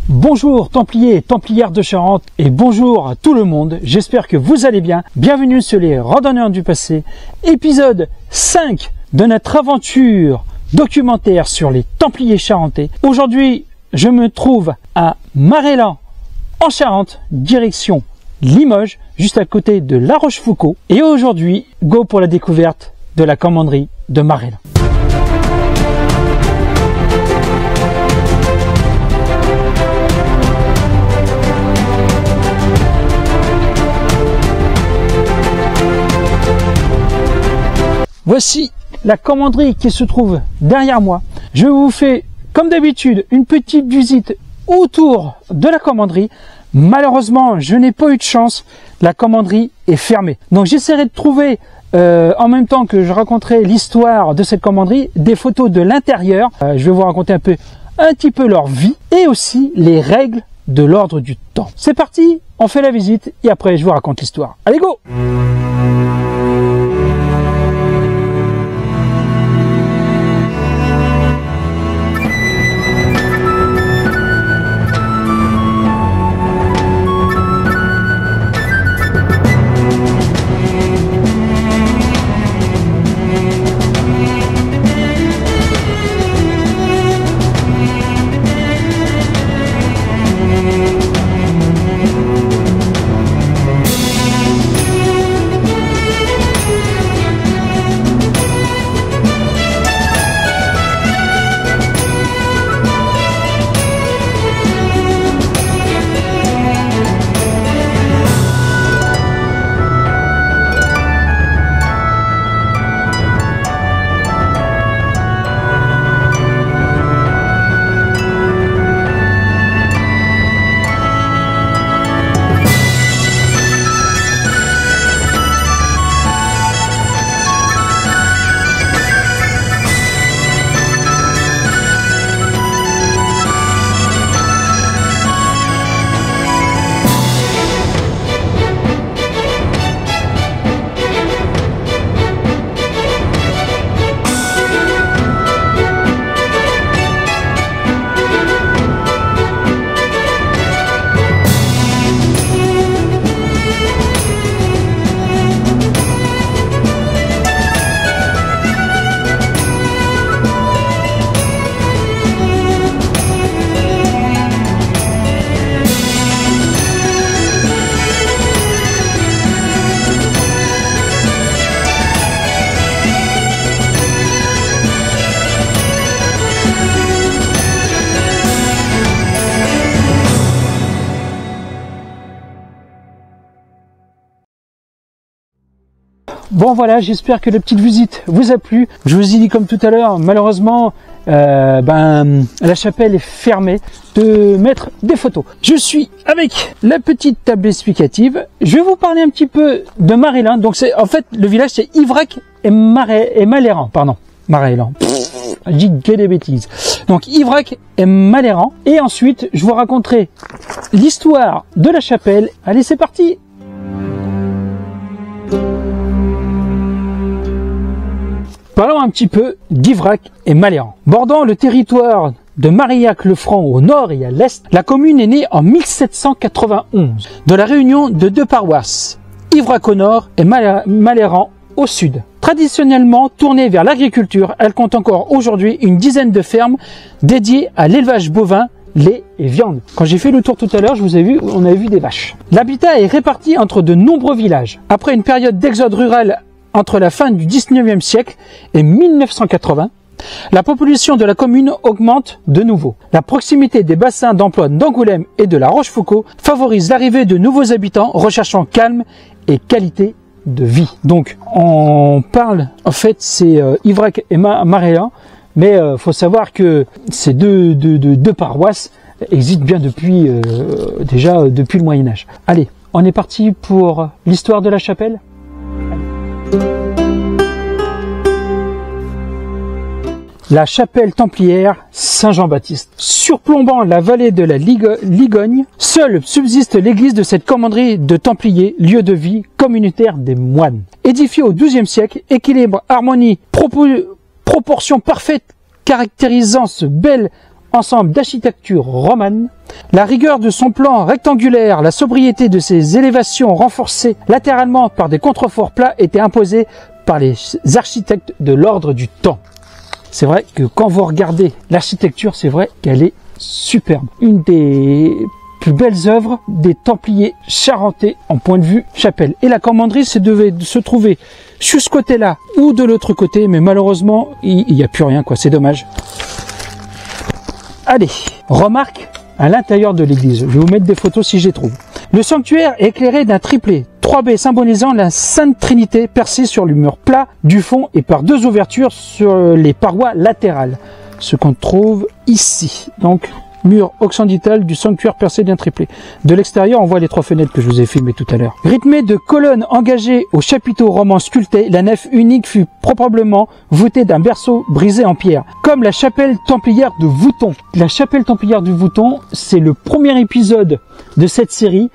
Bonjour Templiers et Templières de Charente et bonjour à tout le monde, j'espère que vous allez bien. Bienvenue sur les Randonneurs du Passé, épisode 5 de notre aventure documentaire sur les Templiers charentais. Aujourd'hui, je me trouve à Marélan en Charente, direction Limoges, juste à côté de La Rochefoucauld. Et aujourd'hui, go pour la découverte de la commanderie de Marélan. Voici la commanderie qui se trouve derrière moi. Je vous fais, comme d'habitude, une petite visite autour de la commanderie. Malheureusement, je n'ai pas eu de chance. La commanderie est fermée. Donc j'essaierai de trouver, en même temps que je raconterai l'histoire de cette commanderie, des photos de l'intérieur. Je vais vous raconter un petit peu leur vie et aussi les règles de l'ordre du temps. C'est parti, on fait la visite et après je vous raconte l'histoire. Allez, go! Bon voilà, j'espère que la petite visite vous a plu. Je vous ai dit comme tout à l'heure, malheureusement, la chapelle est fermée de mettre des photos. Je suis avec la petite table explicative. Je vais vous parler un petit peu de Marélan. Donc c'est en fait le village c'est Ivrac et Maléran, pardon. Marélan. Je dis que des bêtises. Donc Ivrac et Maléran. Et ensuite, je vous raconterai l'histoire de la chapelle. Allez, c'est parti. Parlons un petit peu d'Ivrac et Maléran. Bordant le territoire de Marillac-le-Franc au nord et à l'est, la commune est née en 1791 de la réunion de deux paroisses, Ivrac au nord et Maléran au sud. Traditionnellement tournée vers l'agriculture, elle compte encore aujourd'hui une dizaine de fermes dédiées à l'élevage bovin, lait et viande. Quand j'ai fait le tour tout à l'heure, je vous ai vu, on a vu des vaches. L'habitat est réparti entre de nombreux villages. Après une période d'exode rural entre la fin du 19e siècle et 1980, la population de la commune augmente de nouveau. La proximité des bassins d'emploi d'Angoulême et de La Rochefoucauld favorise l'arrivée de nouveaux habitants recherchant calme et qualité de vie. Donc, on parle, en fait, c'est Ivrac et Marélan, mais faut savoir que ces deux paroisses existent bien depuis, déjà depuis le Moyen-Âge. Allez, on est parti pour l'histoire de la chapelle. La chapelle templière Saint-Jean-Baptiste. Surplombant la vallée de la Ligogne, seule subsiste l'église de cette commanderie de Templiers, lieu de vie communautaire des moines. Édifiée au XIIe siècle, équilibre, harmonie, proportion parfaite caractérisant ce bel ensemble d'architecture romane. La rigueur de son plan rectangulaire, la sobriété de ses élévations renforcées latéralement par des contreforts plats étaient imposées par les architectes de l'ordre du temps. C'est vrai que quand vous regardez l'architecture, c'est vrai qu'elle est superbe. Une des plus belles œuvres des Templiers charentais en point de vue chapelle. Et la commanderie devait se trouver sur ce côté-là ou de l'autre côté, mais malheureusement, il n'y a plus rien, quoi. C'est dommage. Allez, remarque à l'intérieur de l'église. Je vais vous mettre des photos si je les trouve. Le sanctuaire est éclairé d'un triplet, 3 baies symbolisant la Sainte Trinité percée sur le mur plat du fond et par 2 ouvertures sur les parois latérales. Ce qu'on trouve ici. Donc, mur occidental du sanctuaire percé d'un triplet. De l'extérieur, on voit les 3 fenêtres que je vous ai filmées tout à l'heure. Rythmée de colonnes engagées aux chapiteaux romans sculptés, la nef unique fut probablement voûtée d'un berceau brisé en pierre, comme la chapelle templière de Vouton. La chapelle templière de Vouton, c'est le premier épisode de cette série,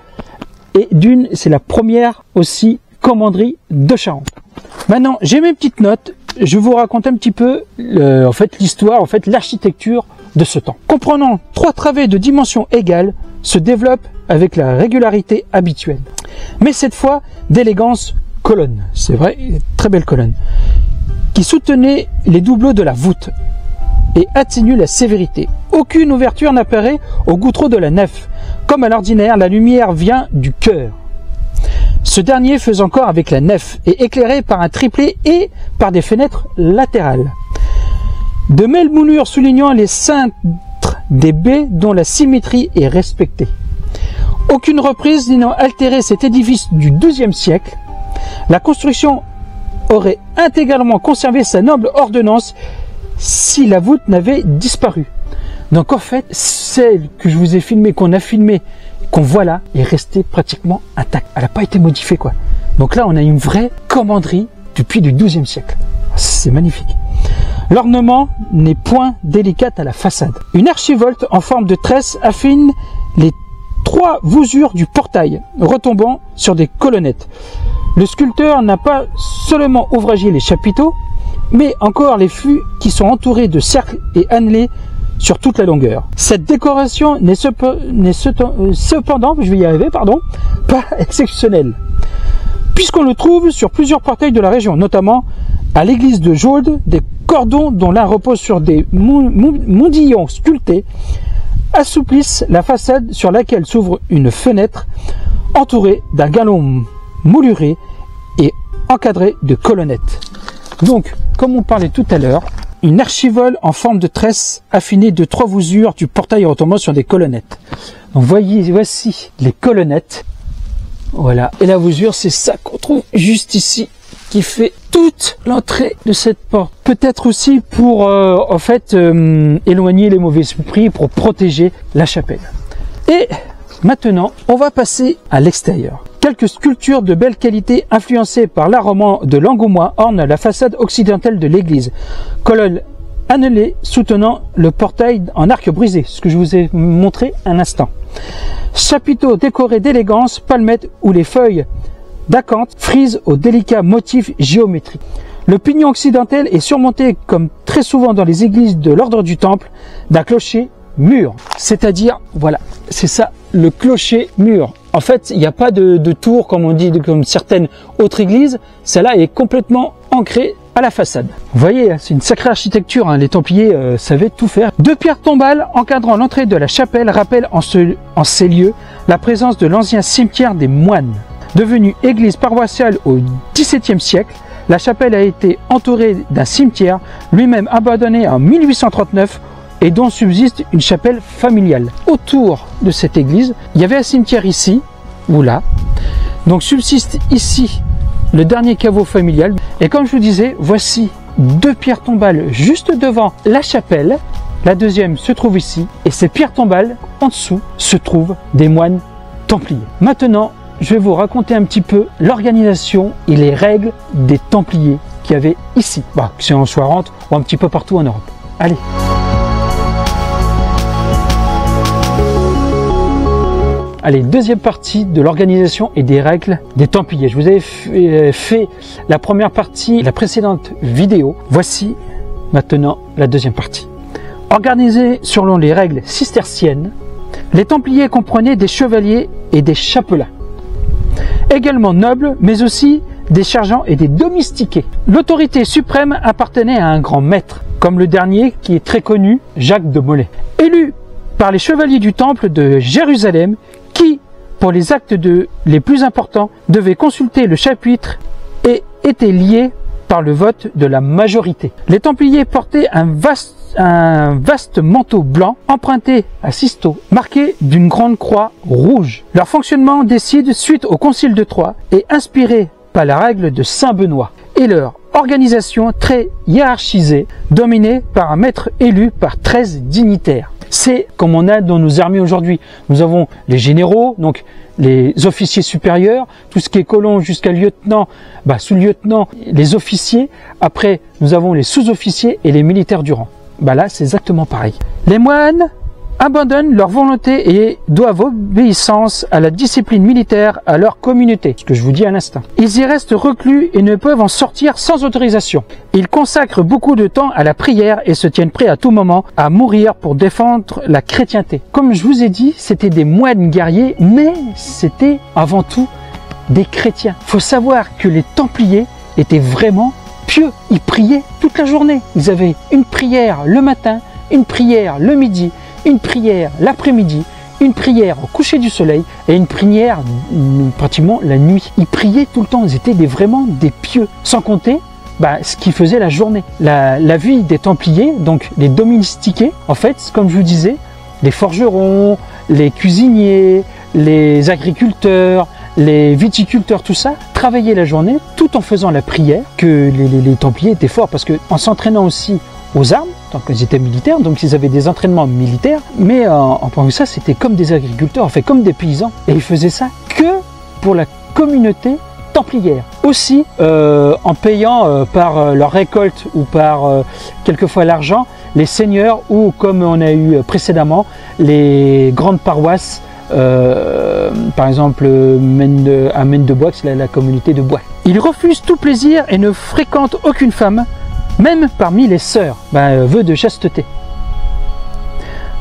et c'est la première aussi commanderie de Charente. Maintenant, j'ai mes petites notes. Je vous raconte un petit peu l'histoire, l'architecture de ce temps. Comprenant 3 travées de dimensions égales, se développe avec la régularité habituelle. Mais cette fois, d'élégance colonne. C'est vrai, très belle colonne. Qui soutenait les doubleaux de la voûte et atténue la sévérité. Aucune ouverture n'apparaît au goutreau de la nef. Comme à l'ordinaire, la lumière vient du chœur. Ce dernier faisant corps avec la nef et éclairé par un triplet et par des fenêtres latérales. De belles moulures soulignant les cintres des baies dont la symétrie est respectée. Aucune reprise n'ayant altéré cet édifice du XIIe siècle, la construction aurait intégralement conservé sa noble ordonnance si la voûte n'avait disparu. Donc en fait, celle que je vous ai filmée, qu'on a filmée, qu'on voit là, est restée pratiquement intacte. Elle n'a pas été modifiée, quoi. Donc là, on a une vraie commanderie depuis le XIIe siècle. C'est magnifique. L'ornement n'est point délicat à la façade. Une archivolte en forme de tresse affine les 3 voussures du portail, retombant sur des colonnettes. Le sculpteur n'a pas seulement ouvragé les chapiteaux, mais encore les fûts qui sont entourés de cercles et annelés sur toute la longueur. Cette décoration n'est cependant, je vais y arriver, pas exceptionnelle, puisqu'on le trouve sur plusieurs portails de la région, notamment à l'église de Jaude, des cordons dont l'un repose sur des modillons sculptés assouplissent la façade sur laquelle s'ouvre une fenêtre entourée d'un galon mouluré et encadré de colonnettes. Donc, comme on parlait tout à l'heure, une archivole en forme de tresse affinée de 3 voussures du portail retombant sur des colonnettes. Donc voici les colonnettes. Voilà. Et la voussure, c'est ça qu'on trouve juste ici, qui fait toute l'entrée de cette porte. Peut-être aussi pour, éloigner les mauvais esprits, pour protéger la chapelle. Et maintenant, on va passer à l'extérieur. Quelques sculptures de belle qualité influencées par l'art roman de l'Angoumois ornent la façade occidentale de l'église. Colonne annelée soutenant le portail en arc brisé, ce que je vous ai montré un instant. Chapiteaux décorés d'élégance, palmettes où les feuilles d'acanthe frisent aux délicats motifs géométriques. Le pignon occidental est surmonté, comme très souvent dans les églises de l'ordre du Temple, d'un clocher mur. C'est-à-dire, voilà, c'est ça, le clocher mur. En fait, il n'y a pas de tour, comme on dit, comme certaines autres églises. Celle-là est complètement ancrée à la façade. Vous voyez, c'est une sacrée architecture, hein. Les Templiers savaient tout faire. 2 pierres tombales encadrant l'entrée de la chapelle rappellent en ces lieux la présence de l'ancien cimetière des moines. Devenue église paroissiale au XVIIe siècle, la chapelle a été entourée d'un cimetière, lui-même abandonné en 1839, et dont subsiste une chapelle familiale. Autour de cette église, il y avait un cimetière ici, ou là. Donc subsiste ici le dernier caveau familial. Et comme je vous disais, voici 2 pierres tombales juste devant la chapelle. La deuxième se trouve ici. Et ces pierres tombales, en dessous, se trouvent des moines templiers. Maintenant, je vais vous raconter un petit peu l'organisation et les règles des Templiers qu'il y avait ici. Bah, que c'est en Charente ou un petit peu partout en Europe. Allez. Allez, deuxième partie de l'organisation et des règles des Templiers. Je vous avais fait la première partie, la précédente vidéo. Voici maintenant la deuxième partie. Organisés selon les règles cisterciennes, les Templiers comprenaient des chevaliers et des chapelains, également nobles, mais aussi des sergents et des domestiqués. L'autorité suprême appartenait à un grand maître, comme le dernier qui est très connu, Jacques de Molay, élu par les chevaliers du Temple de Jérusalem, qui, pour les actes les plus importants, devaient consulter le chapitre et étaient liés par le vote de la majorité. Les Templiers portaient un vaste manteau blanc emprunté à Sisto, marqué d'une grande croix rouge. Leur fonctionnement décide suite au Concile de Troyes et inspiré par la règle de Saint Benoît, et leur organisation très hiérarchisée, dominée par un maître élu par 13 dignitaires. C'est comme on a dans nos armées aujourd'hui. Nous avons les généraux, donc les officiers supérieurs, tout ce qui est colon jusqu'à lieutenant, sous-lieutenant, les officiers. Après, nous avons les sous-officiers et les militaires du rang. Là, c'est exactement pareil. Les moines abandonnent leur volonté et doivent obéissance à la discipline militaire, à leur communauté, ce que je vous dis à l'instant. Ils y restent reclus et ne peuvent en sortir sans autorisation. Ils consacrent beaucoup de temps à la prière et se tiennent prêts à tout moment à mourir pour défendre la chrétienté. Comme je vous ai dit, c'était des moines guerriers, mais c'était avant tout des chrétiens. Il faut savoir que les Templiers étaient vraiment pieux. Ils priaient toute la journée. Ils avaient une prière le matin, une prière le midi, une prière l'après-midi, une prière au coucher du soleil et une prière pratiquement la nuit. Ils priaient tout le temps, ils étaient vraiment des pieux, sans compter ce qu'ils faisaient la journée. La vie des Templiers, donc les domestiqués, en fait, comme je vous disais, les forgerons, les cuisiniers, les agriculteurs, les viticulteurs, tout ça, travaillaient la journée tout en faisant la prière, que les Templiers étaient forts parce qu'en s'entraînant aussi aux armes, tant qu'ils étaient militaires, donc ils avaient des entraînements militaires, mais en tant que ça, c'était comme des agriculteurs, en fait, comme des paysans. Et ils faisaient ça que pour la communauté templière. Aussi, en payant par leur récolte ou par quelquefois l'argent, les seigneurs ou, comme on a eu précédemment, les grandes paroisses, par exemple à Maine-de-Bois, c'est la communauté de Bois. Ils refusent tout plaisir et ne fréquentent aucune femme, même parmi les sœurs, vœu de chasteté.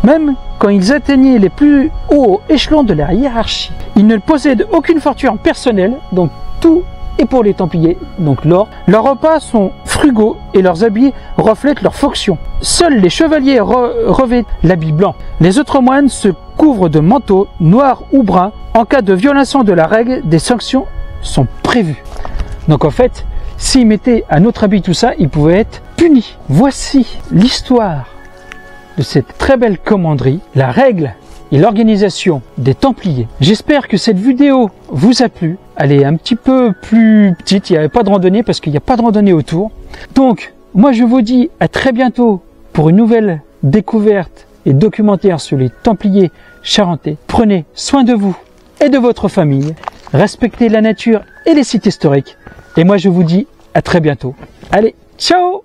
Même quand ils atteignaient les plus hauts échelons de la hiérarchie, ils ne possèdent aucune fortune personnelle, donc tout est pour les Templiers, donc l'or. Leurs repas sont frugaux et leurs habits reflètent leurs fonctions. Seuls les chevaliers revêtent l'habit blanc. Les autres moines se couvrent de manteaux noirs ou bruns. En cas de violation de la règle, des sanctions sont prévues. Donc en fait, s'ils mettaient un autre habit, tout ça, ils pouvaient être punis. Voici l'histoire de cette très belle commanderie, la règle et l'organisation des Templiers. J'espère que cette vidéo vous a plu. Elle est un petit peu plus petite, il n'y avait pas de randonnée parce qu'il n'y a pas de randonnée autour. Donc, moi je vous dis à très bientôt pour une nouvelle découverte et documentaire sur les Templiers charentais. Prenez soin de vous et de votre famille. Respectez la nature et les sites historiques. Et moi je vous dis à très bientôt. Allez, ciao!